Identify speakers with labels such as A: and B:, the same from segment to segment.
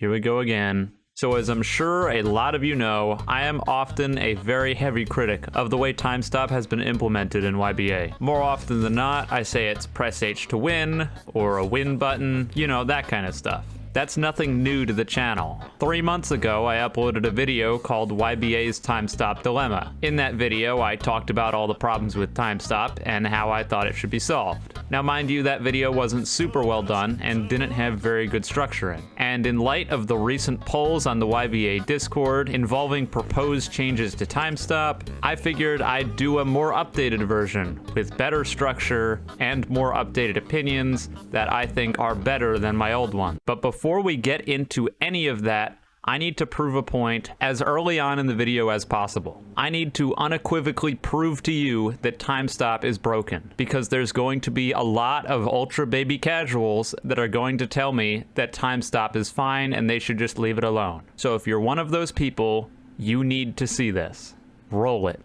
A: Here we go again. So as I'm sure a lot of you know, I am often a very heavy critic of the way time stop has been implemented in YBA. More often than not, I say it's press H to win, or a win button, you know, that kind of stuff. That's nothing new to the channel. 3 months ago, I uploaded a video called YBA's Time Stop Dilemma. In that video, I talked about all the problems with time stop and how I thought it should be solved. Now mind you, that video wasn't super well done and didn't have very good structuring. And in light of the recent polls on the YBA Discord involving proposed changes to time stop, I figured I'd do a more updated version with better structure and more updated opinions that I think are better than my old one. But before we get into any of that, I need to prove a point as early on in the video as possible. I need to unequivocally prove to you that time stop is broken, because there's going to be a lot of ultra baby casuals that are going to tell me that time stop is fine and they should just leave it alone. So if you're one of those people, you need to see this. Roll it.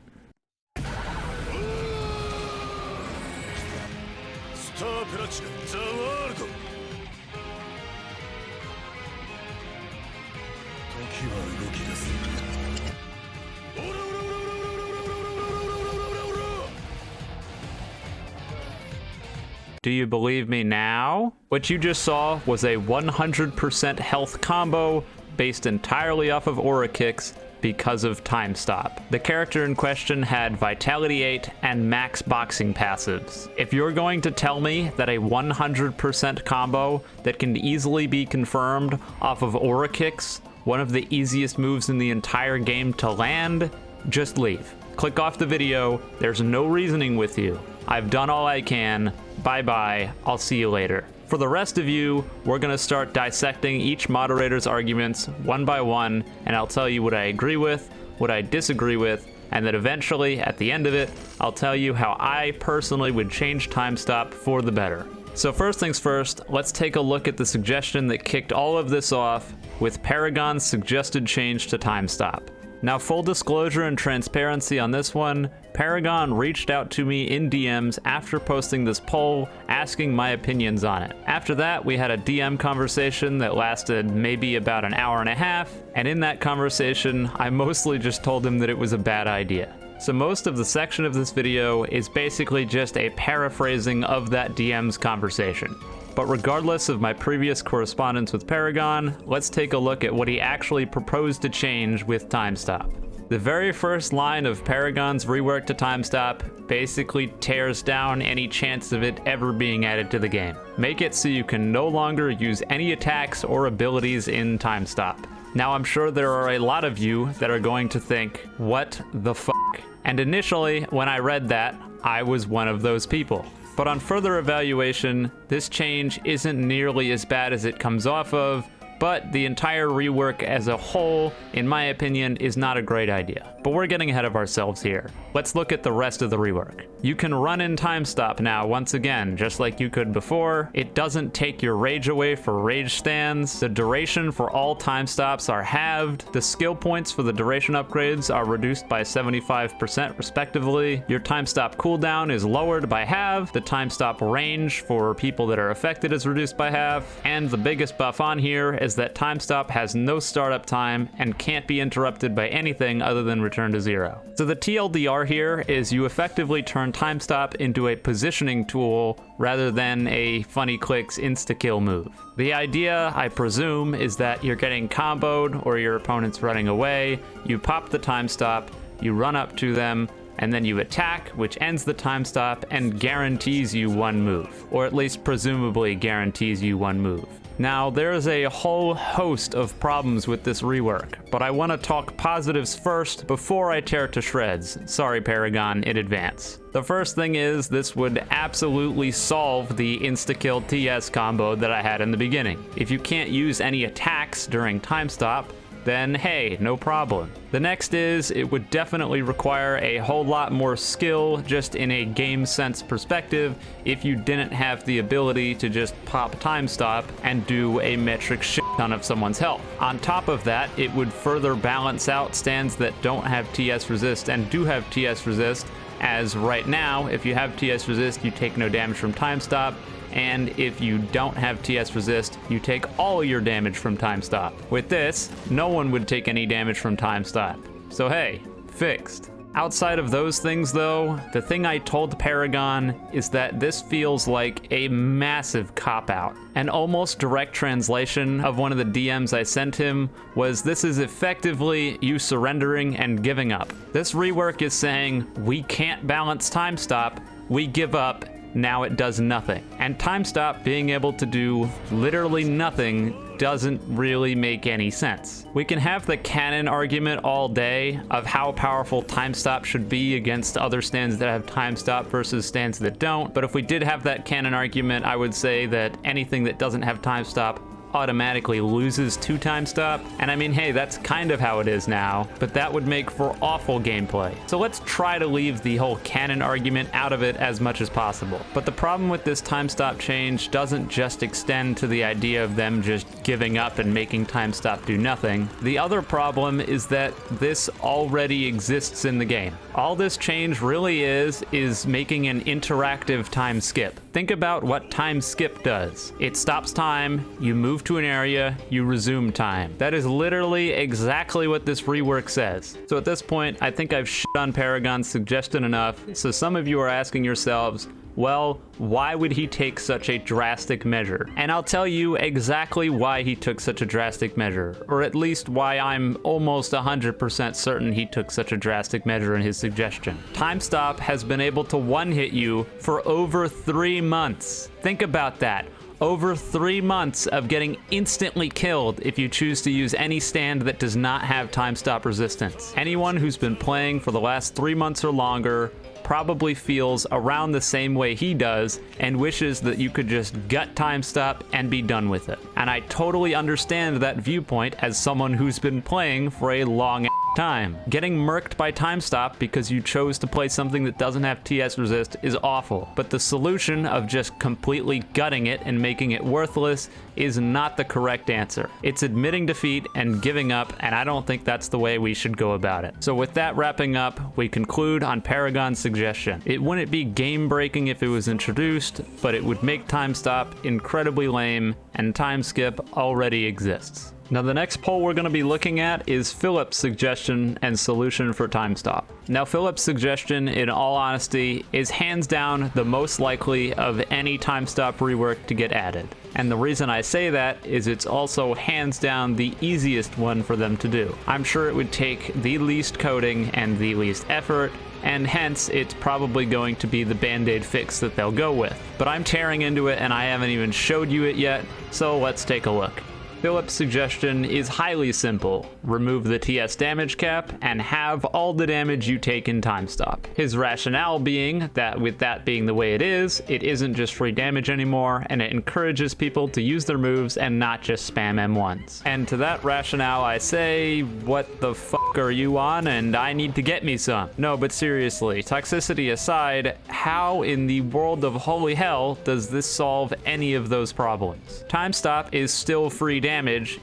A: Do you believe me now? What you just saw was a 100% health combo based entirely off of aura kicks because of time stop. The character in question had Vitality 8 and max boxing passives. If you're going to tell me that a 100% combo that can easily be confirmed off of aura kicks, one of the easiest moves in the entire game to land, just leave. Click off the video. There's no reasoning with you. I've done all I can. Bye-bye. I'll see you later. For the rest of you, we're gonna start dissecting each moderator's arguments one by one, and I'll tell you what I agree with, what I disagree with, and then eventually, at the end of it, I'll tell you how I personally would change time stop for the better. So first things first, let's take a look at the suggestion that kicked all of this off with Paragon's suggested change to time stop. Now, full disclosure and transparency on this one, Paragon reached out to me in DMs after posting this poll, asking my opinions on it. After that, we had a DM conversation that lasted maybe about an hour and a half, and in that conversation, I mostly just told him that it was a bad idea. So most of the section of this video is basically just a paraphrasing of that DM's conversation. But regardless of my previous correspondence with Paragon, let's take a look at what he actually proposed to change with time stop. The very first line of Paragon's rework to time stop basically tears down any chance of it ever being added to the game. Make it so you can no longer use any attacks or abilities in time stop. Now I'm sure there are a lot of you that are going to think, what the fuck? And initially, when I read that, I was one of those people. But on further evaluation, this change isn't nearly as bad as it comes off of, but the entire rework as a whole, in my opinion, is not a great idea. But we're getting ahead of ourselves here. Let's look at the rest of the rework. You can run in time stop now once again, just like you could before. It doesn't take your rage away for rage stands. The duration for all time stops are halved. The skill points for the duration upgrades are reduced by 75% respectively. Your time stop cooldown is lowered by half. The time stop range for people that are affected is reduced by half. And the biggest buff on here is that time stop has no startup time and can't be interrupted by anything other than return to zero. So the TLDR here is you effectively turn time stop into a positioning tool rather than a funny clicks insta-kill move. The idea, I presume, is that you're getting comboed or your opponent's running away, you pop the time stop, you run up to them, and then you attack, which ends the time stop and guarantees you one move, or at least presumably guarantees you one move. Now, there is a whole host of problems with this rework, but I want to talk positives first before I tear it to shreds. Sorry, Paragon, in advance. The first thing is, this would absolutely solve the insta-kill TS combo that I had in the beginning. If you can't use any attacks during time stop, then hey, no problem. The next is, it would definitely require a whole lot more skill just in a game sense perspective if you didn't have the ability to just pop time stop and do a metric shit ton of someone's health. On top of that, it would further balance out stands that don't have TS resist and do have TS resist as right now, if you have TS resist, you take no damage from time stop, and if you don't have TS resist, you take all your damage from time stop. With this, no one would take any damage from time stop. So hey, fixed. Outside of those things though, the thing I told Paragon is that this feels like a massive cop-out. An almost direct translation of one of the DMs I sent him was, this is effectively you surrendering and giving up. This rework is saying, we can't balance time stop, we give up, now it does nothing. And time stop being able to do literally nothing doesn't really make any sense. We can have the canon argument all day of how powerful time stop should be against other stands that have time stop versus stands that don't, but if we did have that canon argument, I would say that anything that doesn't have time stop automatically loses to time stop. And I mean, hey, that's kind of how it is now, but that would make for awful gameplay. So let's try to leave the whole canon argument out of it as much as possible. But the problem with this time stop change doesn't just extend to the idea of them just giving up and making time stop do nothing. The other problem is that this already exists in the game. All this change really is making an interactive time skip. Think about what time skip does. It stops time, you move to an area, you resume time. That is literally exactly what this rework says. So at this point, I think I've shit on Paragon's suggestion enough, so some of you are asking yourselves, well, why would he take such a drastic measure? And I'll tell you exactly why he took such a drastic measure, or at least why I'm almost 100% certain he took such a drastic measure in his suggestion. Time stop has been able to one-hit you for over 3 months. Think about that. Over 3 months of getting instantly killed if you choose to use any stand that does not have time stop resistance. Anyone who's been playing for the last 3 months or longer probably feels around the same way he does and wishes that you could just gut time stop and be done with it. And I totally understand that viewpoint as someone who's been playing for a long time. Getting murked by time stop because you chose to play something that doesn't have TS resist is awful, but the solution of just completely gutting it and making it worthless is not the correct answer. It's admitting defeat and giving up, and I don't think that's the way we should go about it. So with that wrapping up, we conclude on Paragon's suggestion. It wouldn't be game breaking if it was introduced, but it would make time stop incredibly lame, and time skip already exists. Now the next poll we're going to be looking at is Filip's suggestion and solution for time stop. Now Filip's suggestion, in all honesty, is hands down the most likely of any time stop rework to get added. And the reason I say that is it's also hands down the easiest one for them to do. I'm sure it would take the least coding and the least effort, and hence it's probably going to be the band-aid fix that they'll go with. But I'm tearing into it and I haven't even showed you it yet, so let's take a look. Filip's suggestion is highly simple. Remove the TS damage cap and have all the damage you take in time stop. His rationale being that with that being the way it isn't just free damage anymore, and it encourages people to use their moves and not just spam M1s. And to that rationale I say, what the fuck are you on, and I need to get me some. No, but seriously, toxicity aside, how in the world of holy hell does this solve any of those problems? Time stop is still free damage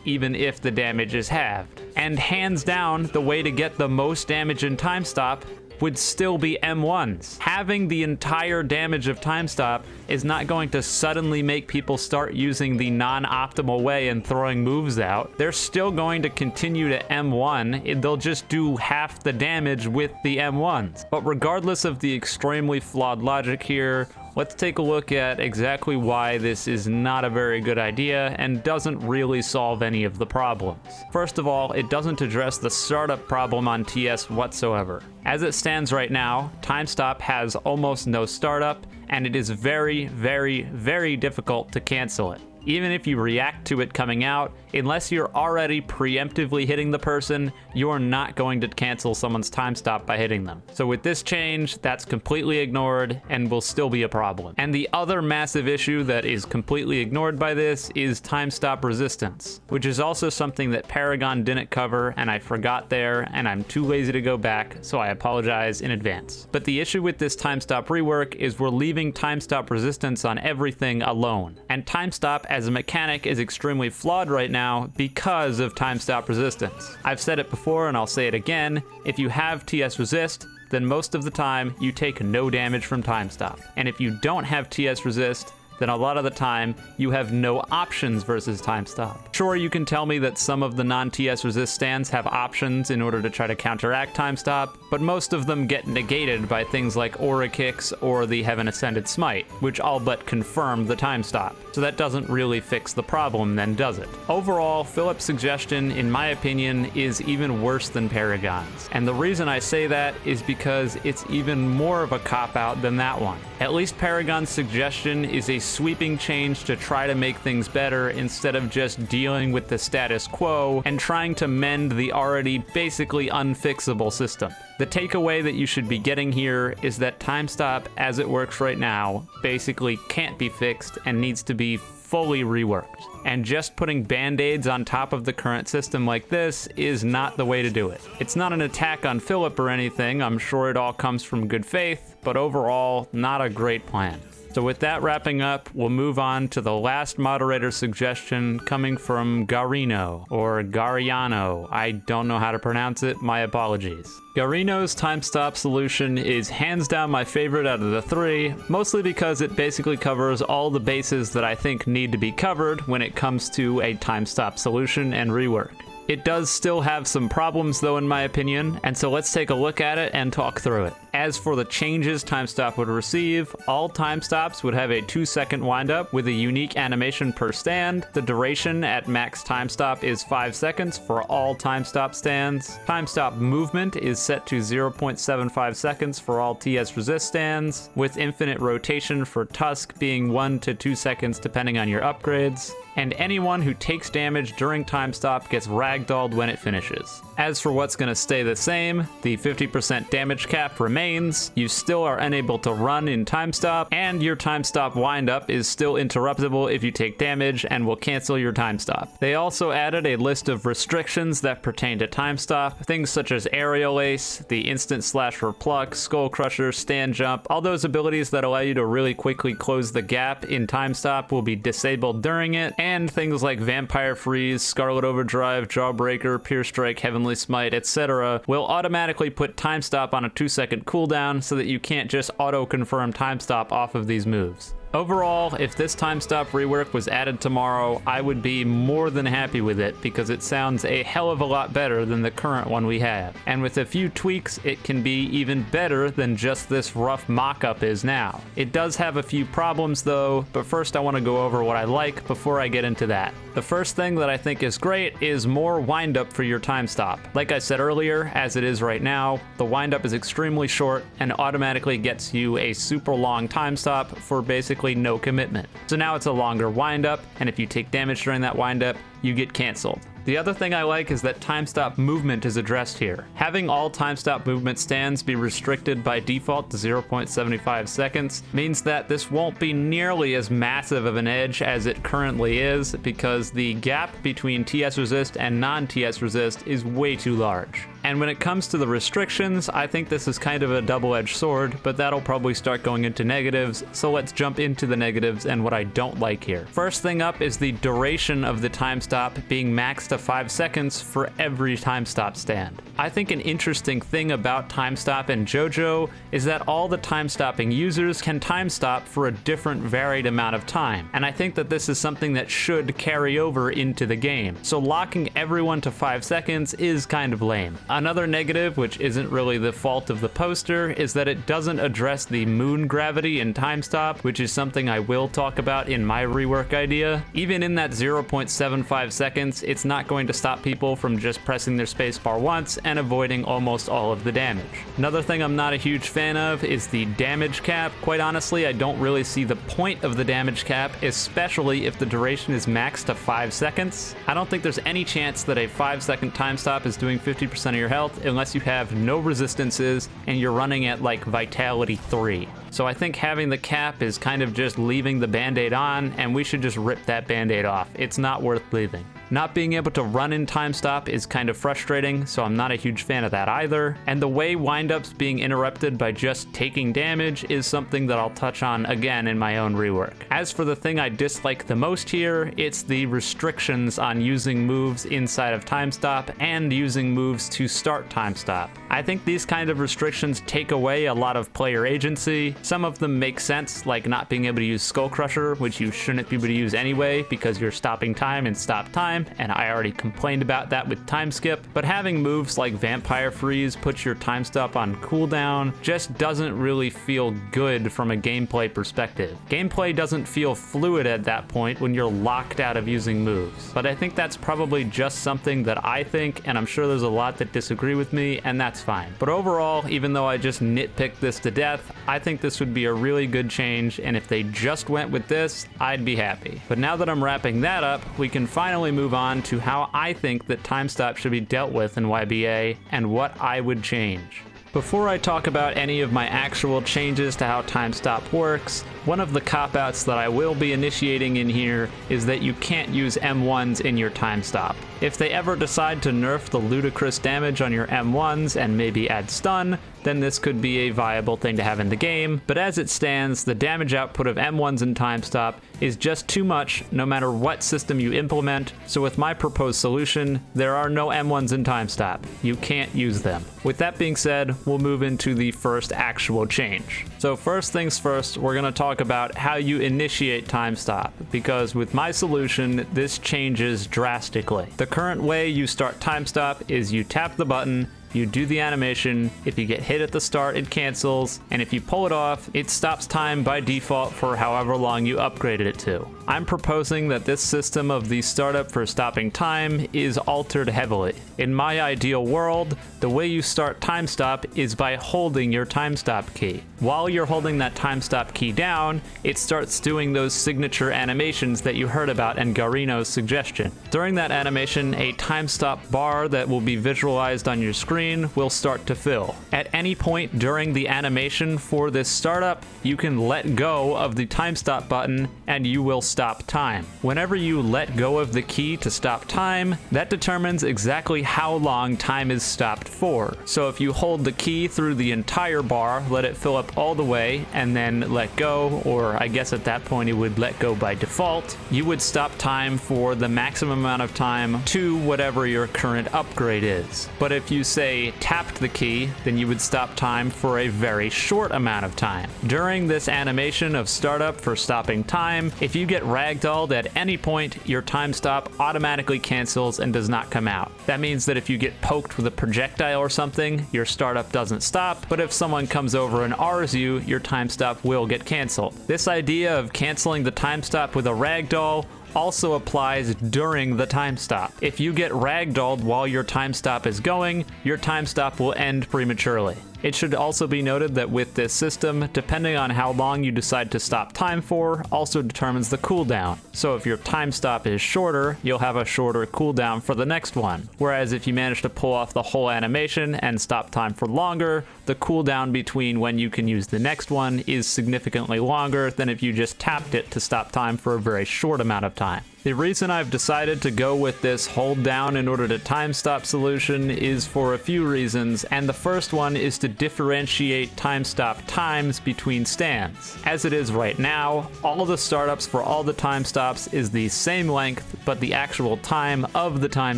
A: even if the damage is halved. And hands down, the way to get the most damage in time stop would still be M1s. Having the entire damage of time stop is not going to suddenly make people start using the non-optimal way and throwing moves out. They're still going to continue to M1, they'll just do half the damage with the M1s. But regardless of the extremely flawed logic here, let's take a look at exactly why this is not a very good idea and doesn't really solve any of the problems. First of all, it doesn't address the startup problem on TS whatsoever. As it stands right now, time stop has almost no startup, and it is very, very, very difficult to cancel it. Even if you react to it coming out, unless you're already preemptively hitting the person, you're not going to cancel someone's time stop by hitting them. So with this change, that's completely ignored and will still be a problem. And the other massive issue that is completely ignored by this is time stop resistance, which is also something that Paragon didn't cover and I forgot there, and I'm too lazy to go back, so I apologize in advance. But the issue with this time stop rework is we're leaving time stop resistance on everything alone. And time stop as a mechanic is extremely flawed right now because of time stop resistance. I've said it before and I'll say it again, if you have TS resist, then most of the time you take no damage from time stop. And if you don't have TS resist, then a lot of the time you have no options versus time stop. Sure, you can tell me that some of the non-TS resist stands have options in order to try to counteract time stop, but most of them get negated by things like aura kicks or the Heaven Ascended Smite, which all but confirm the time stop. So that doesn't really fix the problem then, does it? Overall, Filip's suggestion, in my opinion, is even worse than Paragon's. And the reason I say that is because it's even more of a cop-out than that one. At least Paragon's suggestion is a sweeping change to try to make things better instead of just dealing with the status quo and trying to mend the already basically unfixable system. The takeaway that you should be getting here is that time stop, as it works right now, basically can't be fixed and needs to be fully reworked. And just putting band-aids on top of the current system like this is not the way to do it. It's not an attack on Filip or anything, I'm sure it all comes from good faith, but overall, not a great plan. So with that wrapping up, we'll move on to the last moderator suggestion coming from Garino, or Gariano. I don't know how to pronounce it, my apologies. Garino's time stop solution is hands down my favorite out of the three, mostly because it basically covers all the bases that I think need to be covered when it comes to a time stop solution and rework. It does still have some problems though, in my opinion, and so let's take a look at it and talk through it. As for the changes time stop would receive, all time stops would have a 2-second windup with a unique animation per stand. The duration at max time stop is 5 seconds for all time stop stands. Time stop movement is set to 0.75 seconds for all TS resist stands, with infinite rotation for Tusk being 1 to 2 seconds depending on your upgrades. And anyone who takes damage during time stop gets ragdolled when it finishes. As for what's going to stay the same, the 50% damage cap remains, you still are unable to run in time stop, and your time stop windup is still interruptible if you take damage and will cancel your time stop. They also added a list of restrictions that pertain to time stop, things such as aerial ace, the instant slash for pluck, skull crusher, stand jump. All those abilities that allow you to really quickly close the gap in time stop will be disabled during it, and things like vampire freeze, scarlet overdrive, jawbreaker, pierce strike, heavenly smite, etc. will automatically put time stop on a 2-second cooldown so that you can't just auto-confirm time stop off of these moves. Overall, if this time stop rework was added tomorrow, I would be more than happy with it because it sounds a hell of a lot better than the current one we have. And with a few tweaks, it can be even better than just this rough mock-up is now. It does have a few problems though, but first I want to go over what I like before I get into that. The first thing that I think is great is more windup for your time stop. Like I said earlier, as it is right now, the windup is extremely short and automatically gets you a super long time stop for basically no commitment. So now it's a longer windup, and if you take damage during that windup, you get canceled. The other thing I like is that time stop movement is addressed here. Having all time stop movement stands be restricted by default to 0.75 seconds means that this won't be nearly as massive of an edge as it currently is, because the gap between TS resist and non-TS resist is way too large. And when it comes to the restrictions, I think this is kind of a double-edged sword, but that'll probably start going into negatives, so let's jump into the negatives and what I don't like here. First thing up is the duration of the time stop being maxed to 5 seconds for every time stop stand. I think an interesting thing about time stop and JoJo is that all the time stopping users can time stop for a different varied amount of time, and I think that this is something that should carry over into the game. So locking everyone to 5 seconds is kind of lame. Another negative, which isn't really the fault of the poster, is that it doesn't address the moon gravity in time stop, which is something I will talk about in my rework idea. Even in that 0.75 seconds, it's not going to stop people from just pressing their spacebar once and avoiding almost all of the damage. Another thing I'm not a huge fan of is the damage cap. Quite honestly, I don't really see the point of the damage cap, especially if the duration is maxed to 5 seconds. I don't think there's any chance that a 5-second time stop is doing 50% of your health unless you have no resistances and you're running at like Vitality 3. So I think having the cap is kind of just leaving the band-aid on, and we should just rip that band-aid off. It's not worth leaving. Not being able to run in time stop is kind of frustrating, so I'm not a huge fan of that either. And the way windups being interrupted by just taking damage is something that I'll touch on again in my own rework. As for the thing I dislike the most here, it's the restrictions on using moves inside of time stop and using moves to start time stop. I think these kind of restrictions take away a lot of player agency. Some of them make sense, like not being able to use Skull Crusher, which you shouldn't be able to use anyway because you're stopping time and stop time, and I already complained about that with time skip. But having moves like Vampire Freeze put your time stop on cooldown just doesn't really feel good from a gameplay perspective. Gameplay doesn't feel fluid at that point when you're locked out of using moves. But I think that's probably just something that I think, and I'm sure there's a lot that disagree with me, and that's fine. But overall, even though I just nitpicked this to death, I think this would be a really good change, and if they just went with this, I'd be happy. But now that I'm wrapping that up, we can finally move on to how I think that time stop should be dealt with in YBA and what I would change. Before I talk about any of my actual changes to how time stop works, one of the cop-outs that I will be initiating in here is that you can't use M1s in your time stop. If they ever decide to nerf the ludicrous damage on your M1s and maybe add stun, then this could be a viable thing to have in the game, but as it stands, the damage output of M1s in time stop is just too much no matter what system you implement, so with my proposed solution, there are no M1s in time stop. You can't use them. With that being said, we'll move into the first actual change. So first things first, we're going to talk about how you initiate time stop, because with my solution, this changes drastically. The current way you start time stop is you tap the button, you do the animation, if you get hit at the start, it cancels, and if you pull it off, it stops time by default for however long you upgraded it to. I'm proposing that this system of the startup for stopping time is altered heavily. In my ideal world, the way you start time stop is by holding your time stop key. While you're holding that time stop key down, it starts doing those signature animations that you heard about in Garino's suggestion. During that animation, a time stop bar that will be visualized on your screen will start to fill. At any point during the animation for this startup, you can let go of the time stop button and you will stop time. Whenever you let go of the key to stop time, that determines exactly how long time is stopped for. So if you hold the key through the entire bar, let it fill up all the way, and then let go, or I guess at that point it would let go by default, you would stop time for the maximum amount of time to whatever your current upgrade is. But if you say tapped the key, then you would stop time for a very short amount of time. During this animation of startup for stopping time, if you get ragdolled at any point, your time stop automatically cancels and does not come out. That means that if you get poked with a projectile or something, your startup doesn't stop, but if someone comes over and Rs you, your time stop will get canceled. This idea of canceling the time stop with a ragdoll also applies during the time stop. If you get ragdolled while your time stop is going, your time stop will end prematurely. It should also be noted that with this system, depending on how long you decide to stop time for, also determines the cooldown. So if your time stop is shorter, you'll have a shorter cooldown for the next one. Whereas if you manage to pull off the whole animation and stop time for longer, the cooldown between when you can use the next one is significantly longer than if you just tapped it to stop time for a very short amount of time. The reason I've decided to go with this hold down in order to time stop solution is for a few reasons, and the first one is to differentiate time stop times between stands. As it is right now, all the startups for all the time stops is the same length, but the actual time of the time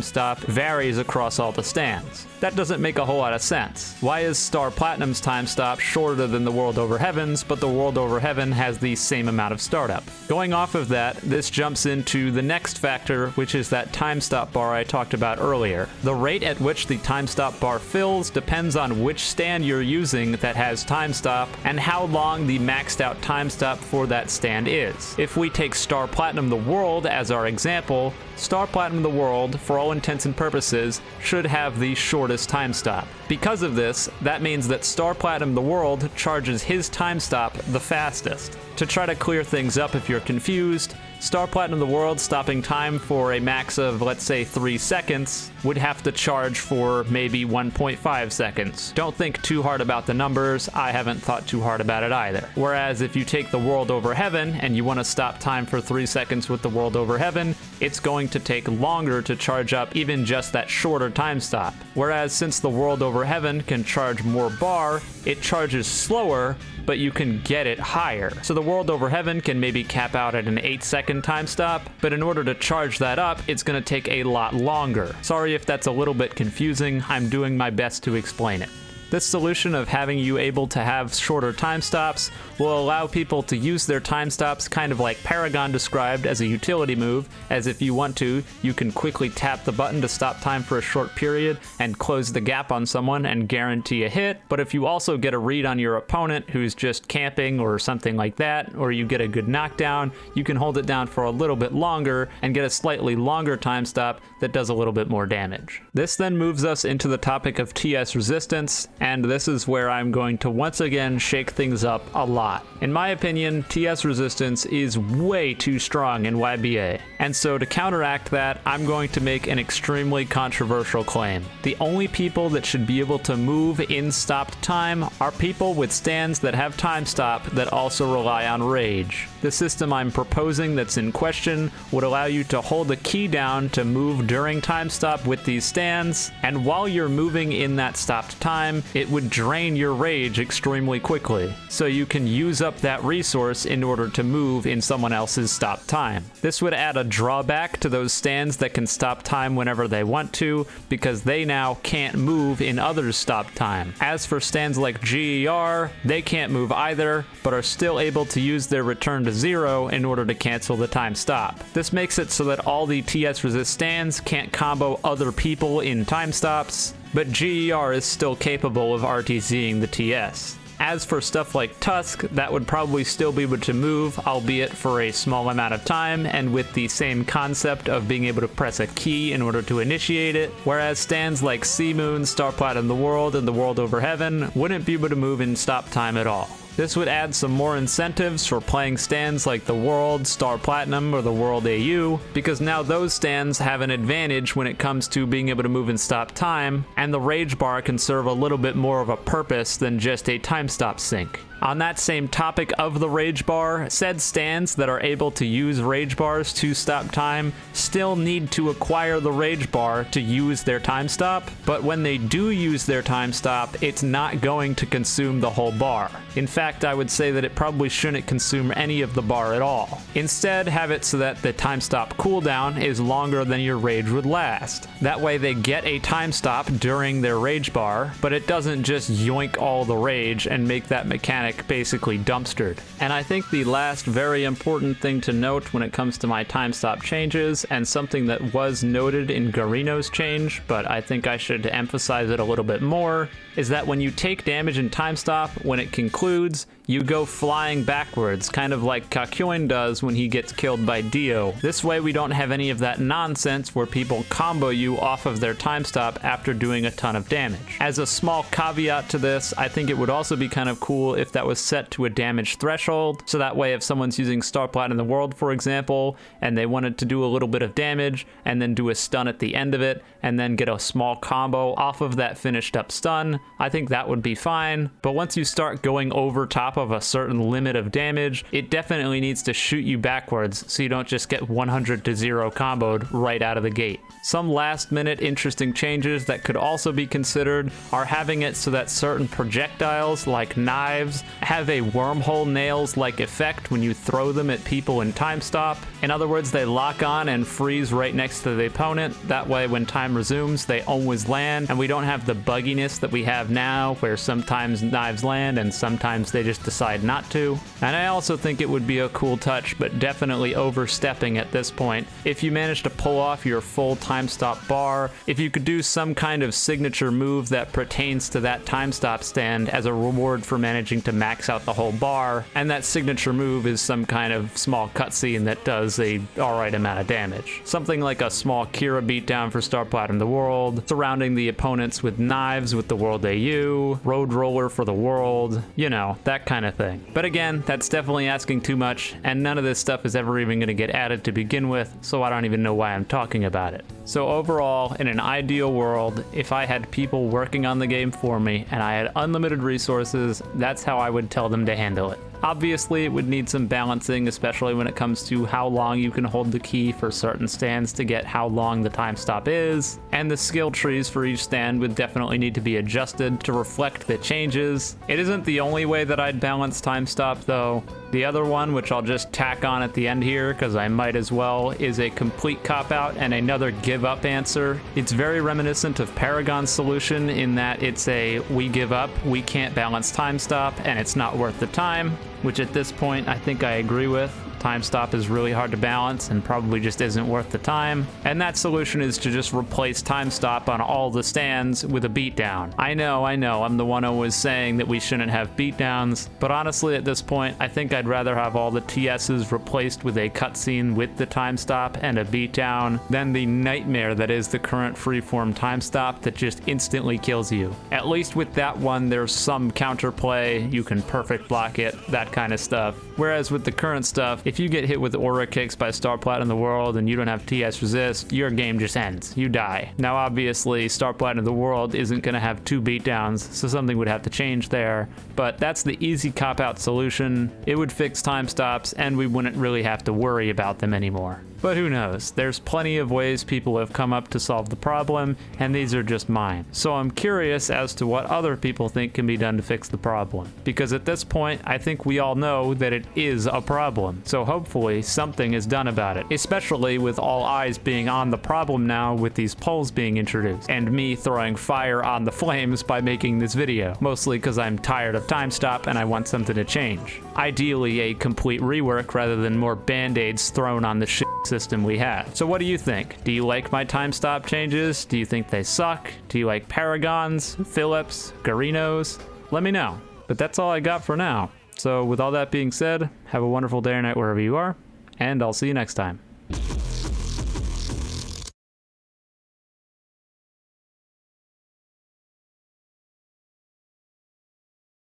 A: stop varies across all the stands. That doesn't make a whole lot of sense. Why is Star Platinum's time stop shorter than the World Over Heaven's, but the World Over Heaven has the same amount of startup? Going off of that, this jumps into the next factor, which is that time stop bar I talked about earlier. The rate at which the time stop bar fills depends on which stand you're using that has time stop and how long the maxed out time stop for that stand is. If we take Star Platinum the World as our example, Star Platinum the World, for all intents and purposes, should have the shortest time stop. Because of this, that means that Star Platinum the World charges his time stop the fastest. To try to clear things up if you're confused, Star Platinum the World stopping time for a max of, let's say, 3 seconds would have to charge for maybe 1.5 seconds. Don't think too hard about the numbers, I haven't thought too hard about it either. Whereas if you take the World Over Heaven and you want to stop time for 3 seconds with the World Over Heaven, it's going to take longer to charge up even just that shorter time stop. Whereas since the World Over Heaven can charge more bar, it charges slower, but you can get it higher. So the World Over Heaven can maybe cap out at an 8-second time stop, but in order to charge that up, it's gonna take a lot longer. Sorry if that's a little bit confusing, I'm doing my best to explain it. This solution of having you able to have shorter time stops will allow people to use their time stops kind of like Paragon described as a utility move, as if you want to, you can quickly tap the button to stop time for a short period and close the gap on someone and guarantee a hit. But if you also get a read on your opponent who's just camping or something like that, or you get a good knockdown, you can hold it down for a little bit longer and get a slightly longer time stop that does a little bit more damage. This then moves us into the topic of TS resistance, and this is where I'm going to once again shake things up a lot. In my opinion, TS resistance is way too strong in YBA, and so to counteract that, I'm going to make an extremely controversial claim. The only people that should be able to move in stopped time are people with stands that have time stop that also rely on rage. The system I'm proposing that's in question would allow you to hold the key down to move during time stop with these stands, and while you're moving in that stopped time, it would drain your rage extremely quickly, so you can use up that resource in order to move in someone else's stop time. This would add a drawback to those stands that can stop time whenever they want to, because they now can't move in others' stop time. As for stands like GER, they can't move either, but are still able to use their return to 0 in order to cancel the time stop. This makes it so that all the TS resist stands can't combo other people in time stops, but GER is still capable of RTCing the TS. As for stuff like Tusk, that would probably still be able to move, albeit for a small amount of time, and with the same concept of being able to press a key in order to initiate it, whereas stands like Sea Moon, Star Platinum the World, and the World Over Heaven wouldn't be able to move in stop time at all. This would add some more incentives for playing stands like the World, Star Platinum, or the World AU, because now those stands have an advantage when it comes to being able to move in stop time, and the rage bar can serve a little bit more of a purpose than just a time stop sink. On that same topic of the rage bar, said stands that are able to use rage bars to stop time still need to acquire the rage bar to use their time stop, but when they do use their time stop, it's not going to consume the whole bar. In fact, I would say that it probably shouldn't consume any of the bar at all. Instead, have it so that the time stop cooldown is longer than your rage would last. That way they get a time stop during their rage bar, but it doesn't just yoink all the rage and make that mechanic basically dumpstered. And I think the last very important thing to note when it comes to my time stop changes, and something that was noted in Garino's change, but I think I should emphasize it a little bit more, is that when you take damage in time stop, when it concludes, you go flying backwards, kind of like Kakyoin does when he gets killed by Dio. This way we don't have any of that nonsense where people combo you off of their time stop after doing a ton of damage. As a small caveat to this, I think it would also be kind of cool if that was set to a damage threshold, so that way if someone's using Star Platinum the World, for example, and they wanted to do a little bit of damage, and then do a stun at the end of it, and then get a small combo off of that finished up stun, I think that would be fine. But once you start going over top of a certain limit of damage, it definitely needs to shoot you backwards so you don't just get 100 to 0 comboed right out of the gate. Some last minute interesting changes that could also be considered are having it so that certain projectiles like knives have a wormhole nails like effect when you throw them at people in time stop. In other words, they lock on and freeze right next to the opponent. That way when time resumes, they always land, and we don't have the bugginess that we have now where sometimes knives land and sometimes they just decide not to. And I also think it would be a cool touch, but definitely overstepping at this point, if you manage to pull off your full time stop bar, if you could do some kind of signature move that pertains to that time stop stand as a reward for managing to max out the whole bar, and that signature move is some kind of small cutscene that does a alright amount of damage. Something like a small Kira beatdown for Star Platinum the World, surrounding the opponents with knives with the World AU, Road Roller for the World, you know, that kind kind of thing. But again, that's definitely asking too much, and none of this stuff is ever even going to get added to begin with, so I don't even know why I'm talking about it. So overall, in an ideal world, if I had people working on the game for me and I had unlimited resources, that's how I would tell them to handle it. Obviously, it would need some balancing, especially when it comes to how long you can hold the key for certain stands to get how long the time stop is, and the skill trees for each stand would definitely need to be adjusted to reflect the changes. It isn't the only way that I'd balance time stop though. The other one, which I'll just tack on at the end here because I might as well, is a complete cop-out and another give-up answer. It's very reminiscent of Paragon's solution in that it's a we give up, we can't balance time stop, and it's not worth the time, which at this point I think I agree with. Time stop is really hard to balance and probably just isn't worth the time. And that solution is to just replace time stop on all the stands with a beatdown. I know, I'm the one always saying that we shouldn't have beatdowns, but honestly at this point, I think I'd rather have all the TSs replaced with a cutscene with the time stop and a beatdown than the nightmare that is the current freeform time stop that just instantly kills you. At least with that one, there's some counterplay, you can perfect block it, that kind of stuff. Whereas with the current stuff, if you get hit with aura kicks by Star Platinum the World and you don't have TS resist, your game just ends. You die. Now obviously Star Platinum the World isn't going to have 2 beatdowns, so something would have to change there, but that's the easy cop-out solution. It would fix time stops and we wouldn't really have to worry about them anymore. But who knows? There's plenty of ways people have come up to solve the problem, and these are just mine. So I'm curious as to what other people think can be done to fix the problem. Because at this point, I think we all know that it is a problem. So hopefully something is done about it, especially with all eyes being on the problem now with these polls being introduced, and me throwing fire on the flames by making this video. Mostly because I'm tired of time stop and I want something to change. Ideally a complete rework rather than more band-aids thrown on the shit system we have. So what do you think? Do you like my time stop changes? Do you think they suck? Do you like Paragons, Philips, Garinos? Let me know. But that's all I got for now. So with all that being said, have a wonderful day or night wherever you are, and I'll see you next time.